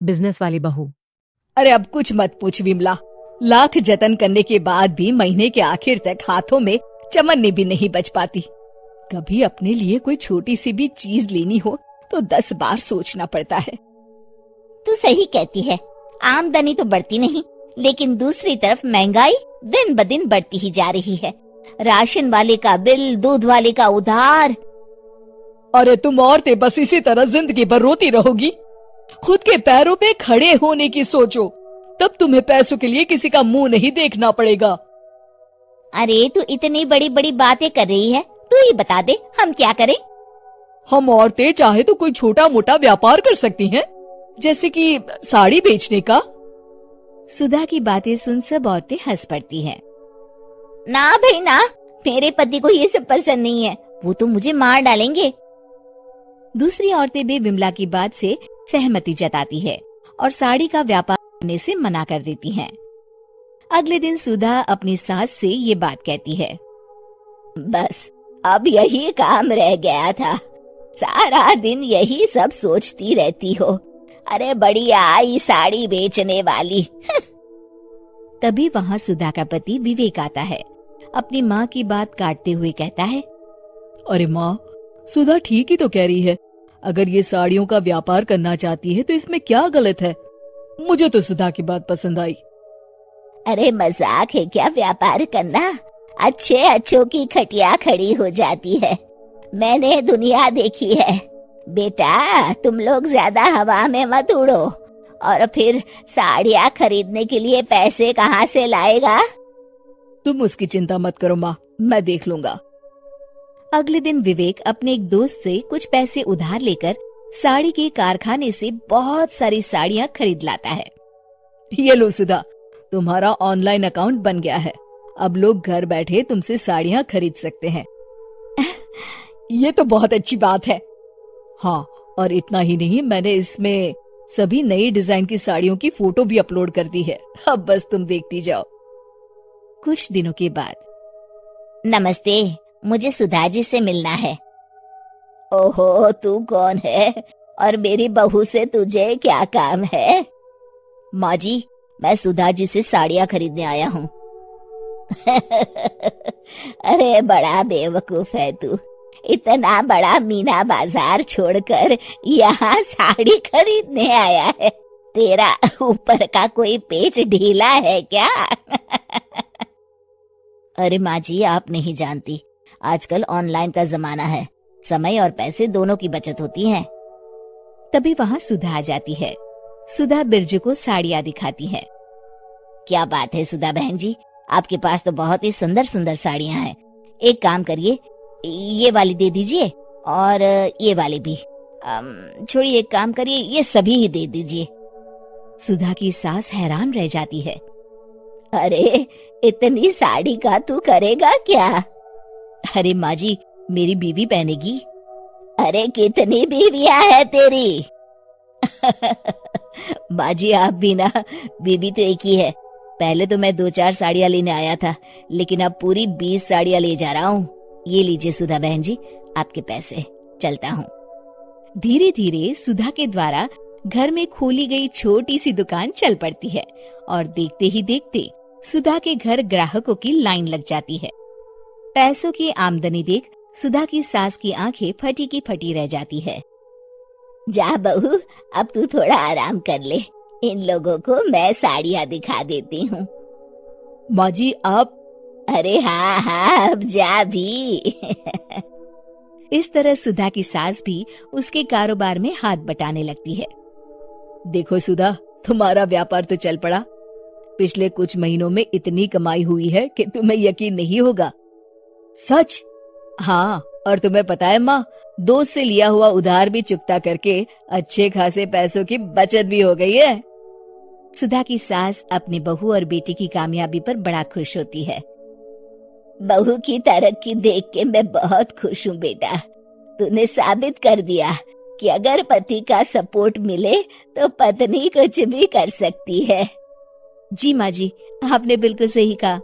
Business वाली बहू। अरे अब कुछ मत पूछ विमला। लाख जतन करने के बाद भी महीने के आखिर तक हाथों में चमन्नी भी नहीं बच पाती। कभी अपने लिए कोई छोटी सी भी चीज लेनी हो तो 10 बार सोचना पड़ता है। तू सही कहती है, आमदनी तो बढ़ती नहीं, लेकिन दूसरी तरफ महंगाई दिन ब दिन बढ़ती ही जा रही है। राशन वाले का बिल, दूध वाले का उधार। अरे तुम औरतें बस इसी तरह जिंदगी भर रोती रहोगी। खुद के पैरों पे खड़े होने की सोचो, तब तुम्हें पैसों के लिए किसी का मुंह नहीं देखना पड़ेगा। अरे तू इतनी बड़ी बड़ी बातें कर रही है, तू ही बता दे हम क्या करें। हम औरतें चाहे तो कोई छोटा मोटा व्यापार कर सकती हैं, जैसे कि साड़ी बेचने का। सुधा की बातें सुन सब औरतें हंस पड़ती हैं। ना भाई ना, मेरे पति को ये सब पसंद नहीं है, वो तो मुझे मार डालेंगे। दूसरी औरतें भी विमला की बात से सहमति जताती है और साड़ी का व्यापार करने से मना कर देती हैं। अगले दिन सुधा अपनी सास से ये बात कहती है। बस अब यही काम रह गया था, सारा दिन यही सब सोचती रहती हो। अरे बढ़िया आई साड़ी बेचने वाली। तभी वहाँ सुधा का पति विवेक आता है। अपनी माँ की बात काटते हुए कहता है, अरे माँ, सुधा ठीक ही तो कह रही है। अगर ये साड़ियों का व्यापार करना चाहती है तो इसमें क्या गलत है। मुझे तो सुधा की बात पसंद आई। अरे मजाक है क्या व्यापार करना? अच्छे अच्छों की खटिया खड़ी हो जाती है। मैंने दुनिया देखी है। बेटा तुम लोग ज्यादा हवा में मत उड़ो, और फिर साड़ियाँ खरीदने के लिए पैसे कहाँ से लाएगा? तुम उसकी चिंता मत करो माँ, मैं देख लूंगा। अगले दिन विवेक अपने एक दोस्त से कुछ पैसे उधार लेकर साड़ी के कारखाने से बहुत सारी साड़ियाँ खरीद लाता है। ये लो सुधा, तुम्हारा ऑनलाइन अकाउंट बन गया है। अब लोग घर बैठे तुमसे साड़ियाँ खरीद सकते हैं। ये तो बहुत अच्छी बात है। हाँ, और इतना ही नहीं, मैंने इसमें सभी नई डिजाइन की साड़ियों की फोटो भी अपलोड कर दी है। अब बस तुम देखती जाओ। कुछ दिनों के बाद, नमस्ते, मुझे सुधा जी से मिलना है। ओहो, तू कौन है और मेरी बहू से तुझे क्या काम है? माँ जी, मैं सुधा जी से साड़ियाँ खरीदने आया हूँ। अरे बड़ा बेवकूफ है तू, इतना बड़ा मीना बाजार छोड़कर यहाँ साड़ी खरीदने आया है। तेरा ऊपर का कोई पेच ढीला है क्या? अरे माँ जी, आप नहीं जानती, आजकल ऑनलाइन का जमाना है, समय और पैसे दोनों की बचत होती है। तभी वहाँ सुधा आ जाती है। सुधा बिरजू को साड़ियाँ दिखाती है। क्या बात है सुधा बहन जी, आपके पास तो बहुत ही सुंदर सुंदर साड़ियाँ हैं। एक काम करिए, ये वाली दे दीजिए और ये वाली भी। छोड़िए, एक काम करिए, ये सभी ही दे दीजिए। सुधा की सास हैरान रह जाती है। अरे इतनी साड़ी का तू करेगा क्या? अरे माँ जी, मेरी बीवी पहनेगी। अरे कितनी बीवियां है तेरी? माँ जी आप भी ना, बीवी तो एक ही है। पहले तो मैं 2-4 साड़ियाँ लेने आया था, लेकिन अब पूरी 20 साड़ियाँ ले जा रहा हूँ। ये लीजिए सुधा बहन जी, आपके पैसे, चलता हूँ। धीरे धीरे सुधा के द्वारा घर में खोली गई छोटी सी दुकान चल पड़ती है और देखते ही देखते सुधा के घर ग्राहकों की लाइन लग जाती है। पैसों की आमदनी देख सुधा की सास की आंखें फटी की फटी रह जाती है। जा बहू, अब तू थोड़ा आराम कर ले, इन लोगों को मैं साड़ियाँ दिखा देती हूँ। माँ जी आप? अरे हाँ हाँ, अब जा भी। इस तरह सुधा की सास भी उसके कारोबार में हाथ बटाने लगती है। देखो सुधा, तुम्हारा व्यापार तो चल पड़ा। पिछले कुछ महीनों में इतनी कमाई हुई है कि तुम्हें यकीन नहीं होगा। सच? हाँ, और तुम्हें पता है माँ, दोस्त से लिया हुआ उधार भी चुकता करके अच्छे खासे पैसों की बचत भी हो गई है। सुधा की सास अपनी बहू और बेटी की कामयाबी पर बड़ा खुश होती है। बहू की तरक्की देख के मैं बहुत खुश हूँ बेटा। तूने साबित कर दिया कि अगर पति का सपोर्ट मिले तो पत्नी कुछ भी कर सकती है। जी माँ जी, आपने बिल्कुल सही कहा।